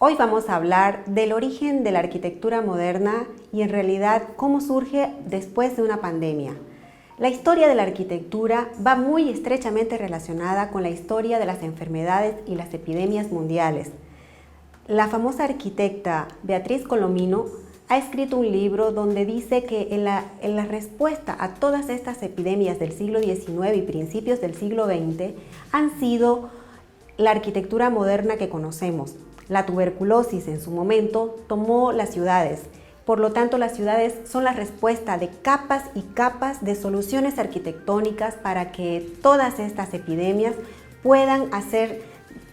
Hoy vamos a hablar del origen de la arquitectura moderna y en realidad cómo surge después de una pandemia. La historia de la arquitectura va muy estrechamente relacionada con la historia de las enfermedades y las epidemias mundiales. La famosa arquitecta Beatriz Colomino ha escrito un libro donde dice que en la respuesta a todas estas epidemias del siglo XIX y principios del siglo XX han sido la arquitectura moderna que conocemos. La tuberculosis en su momento tomó las ciudades. Por lo tanto, las ciudades son la respuesta de capas y capas de soluciones arquitectónicas para que todas estas epidemias puedan hacer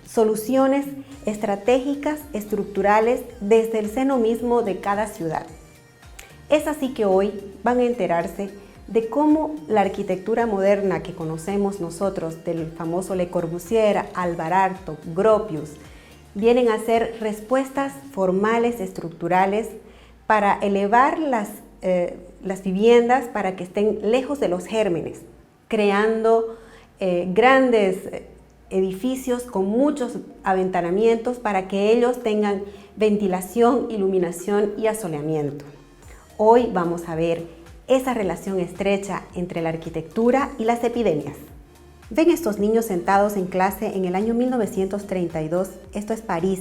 soluciones estratégicas, estructurales, desde el seno mismo de cada ciudad. Es así que hoy van a enterarse de cómo la arquitectura moderna que conocemos nosotros, del famoso Le Corbusier, Alvar-Aalto, Gropius, vienen a ser respuestas formales, estructurales, para elevar las viviendas para que estén lejos de los gérmenes, creando grandes edificios con muchos aventanamientos para que ellos tengan ventilación, iluminación y asoleamiento. Hoy vamos a ver esa relación estrecha entre la arquitectura y las epidemias. Ven estos niños sentados en clase en el año 1932, esto es París,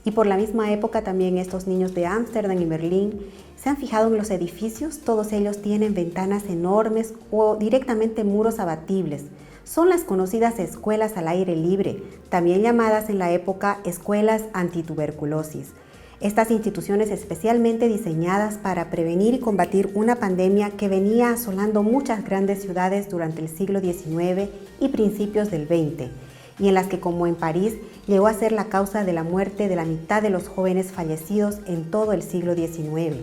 y por la misma época también estos niños de Ámsterdam y Berlín. ¿Se han fijado en los edificios? Todos ellos tienen ventanas enormes o directamente muros abatibles. Son las conocidas escuelas al aire libre, también llamadas en la época escuelas antituberculosis. Estas instituciones especialmente diseñadas para prevenir y combatir una pandemia que venía asolando muchas grandes ciudades durante el siglo XIX y principios del XX, y en las que, como en París, llegó a ser la causa de la muerte de la mitad de los jóvenes fallecidos en todo el siglo XIX.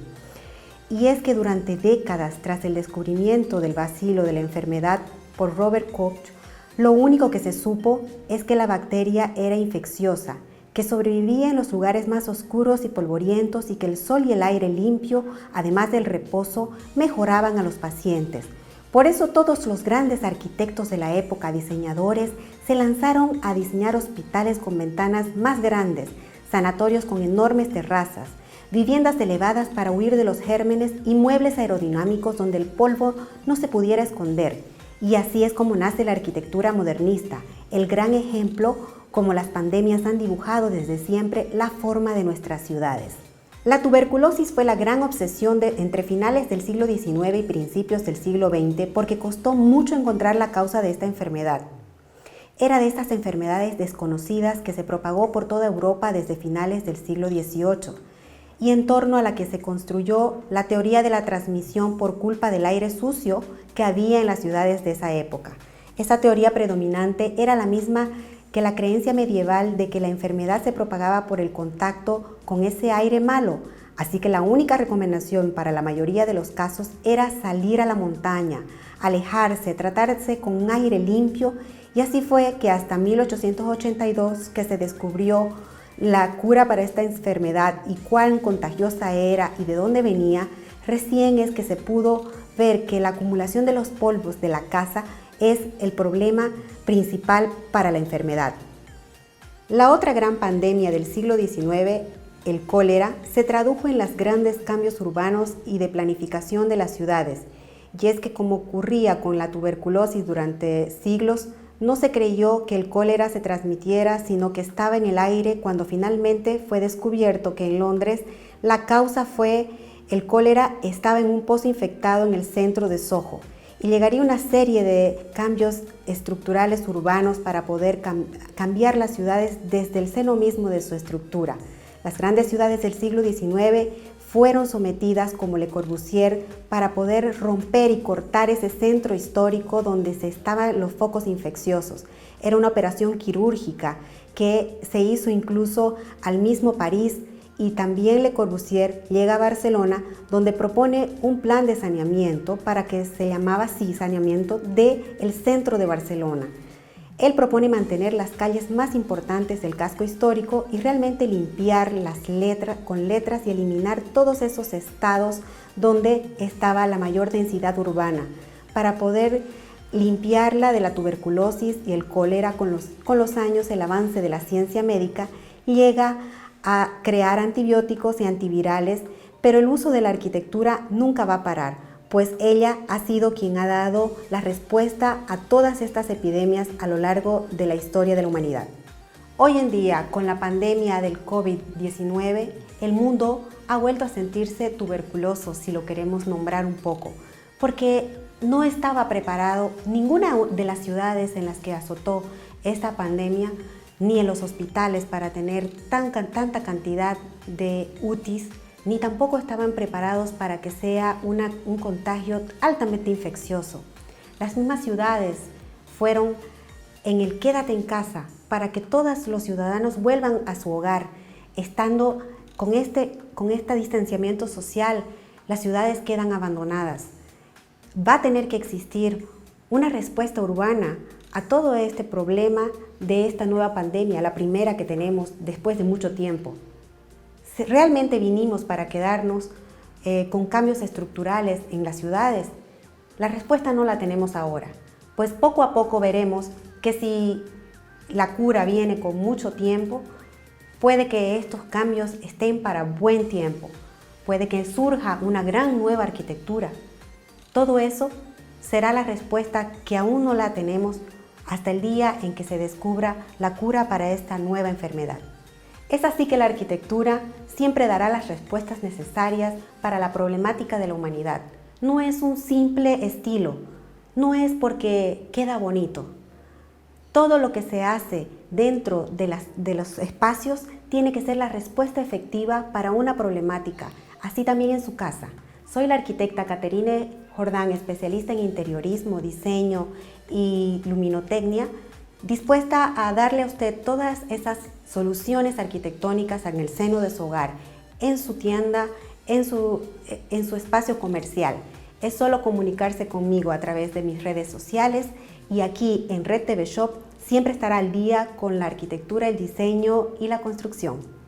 Y es que durante décadas, tras el descubrimiento del bacilo de la enfermedad por Robert Koch, lo único que se supo es que la bacteria era infecciosa, que sobrevivía en los lugares más oscuros y polvorientos y que el sol y el aire limpio, además del reposo, mejoraban a los pacientes. Por eso todos los grandes arquitectos de la época, diseñadores, se lanzaron a diseñar hospitales con ventanas más grandes, sanatorios con enormes terrazas, viviendas elevadas para huir de los gérmenes y muebles aerodinámicos donde el polvo no se pudiera esconder. Y así es como nace la arquitectura modernista, el gran ejemplo como las pandemias han dibujado desde siempre la forma de nuestras ciudades. La tuberculosis fue la gran obsesión entre finales del siglo XIX y principios del siglo XX porque costó mucho encontrar la causa de esta enfermedad. Era de estas enfermedades desconocidas que se propagó por toda Europa desde finales del siglo XVIII y en torno a la que se construyó la teoría de la transmisión por culpa del aire sucio que había en las ciudades de esa época. Esa teoría predominante era la misma que la creencia medieval de que la enfermedad se propagaba por el contacto con ese aire malo, así que la única recomendación para la mayoría de los casos era salir a la montaña, alejarse, tratarse con un aire limpio, y así fue que hasta 1882 que se descubrió la cura para esta enfermedad y cuán contagiosa era y de dónde venía, recién es que se pudo ver que la acumulación de los polvos de la casa es el problema principal para la enfermedad. La otra gran pandemia del siglo XIX, el cólera, se tradujo en los grandes cambios urbanos y de planificación de las ciudades. Y es que, como ocurría con la tuberculosis durante siglos, no se creyó que el cólera se transmitiera, sino que estaba en el aire cuando finalmente fue descubierto que en Londres la causa fue el cólera estaba en un pozo infectado en el centro de Soho. Y llegaría una serie de cambios estructurales urbanos para poder cambiar las ciudades desde el seno mismo de su estructura. Las grandes ciudades del siglo XIX fueron sometidas como Le Corbusier para poder romper y cortar ese centro histórico donde se estaban los focos infecciosos. Era una operación quirúrgica que se hizo incluso al mismo París. Y también Le Corbusier llega a Barcelona, donde propone un plan de saneamiento para que se llamaba así, saneamiento del centro de Barcelona. Él propone mantener las calles más importantes del casco histórico y realmente limpiar las letras con letras y eliminar todos esos estados donde estaba la mayor densidad urbana, para poder limpiarla de la tuberculosis y el cólera. Con los años, el avance de la ciencia médica llega a crear antibióticos y antivirales, pero el uso de la arquitectura nunca va a parar, pues ella ha sido quien ha dado la respuesta a todas estas epidemias a lo largo de la historia de la humanidad. Hoy en día, con la pandemia del COVID-19, el mundo ha vuelto a sentirse tuberculoso, si lo queremos nombrar un poco, porque no estaba preparado ninguna de las ciudades en las que azotó esta pandemia, ni en los hospitales para tener tanta cantidad de UTIs, ni tampoco estaban preparados para que sea un contagio altamente infeccioso. Las mismas ciudades fueron en el quédate en casa para que todos los ciudadanos vuelvan a su hogar. Estando con este distanciamiento social, las ciudades quedan abandonadas. Va a tener que existir una respuesta urbana a todo este problema de esta nueva pandemia, la primera que tenemos después de mucho tiempo. ¿Realmente vinimos para quedarnos con cambios estructurales en las ciudades? La respuesta no la tenemos ahora, pues poco a poco veremos que si la cura viene con mucho tiempo, puede que estos cambios estén para buen tiempo, puede que surja una gran nueva arquitectura. Todo eso será la respuesta que aún no la tenemos hasta el día en que se descubra la cura para esta nueva enfermedad. Es así que la arquitectura siempre dará las respuestas necesarias para la problemática de la humanidad. No es un simple estilo, no es porque queda bonito. Todo lo que se hace dentro de los espacios tiene que ser la respuesta efectiva para una problemática, así también en su casa. Soy la arquitecta Caterine Jordán, especialista en interiorismo, diseño y luminotecnia, dispuesta a darle a usted todas esas soluciones arquitectónicas en el seno de su hogar, en su tienda, en su espacio comercial. Es solo comunicarse conmigo a través de mis redes sociales y aquí en Red TV Shop siempre estará al día con la arquitectura, el diseño y la construcción.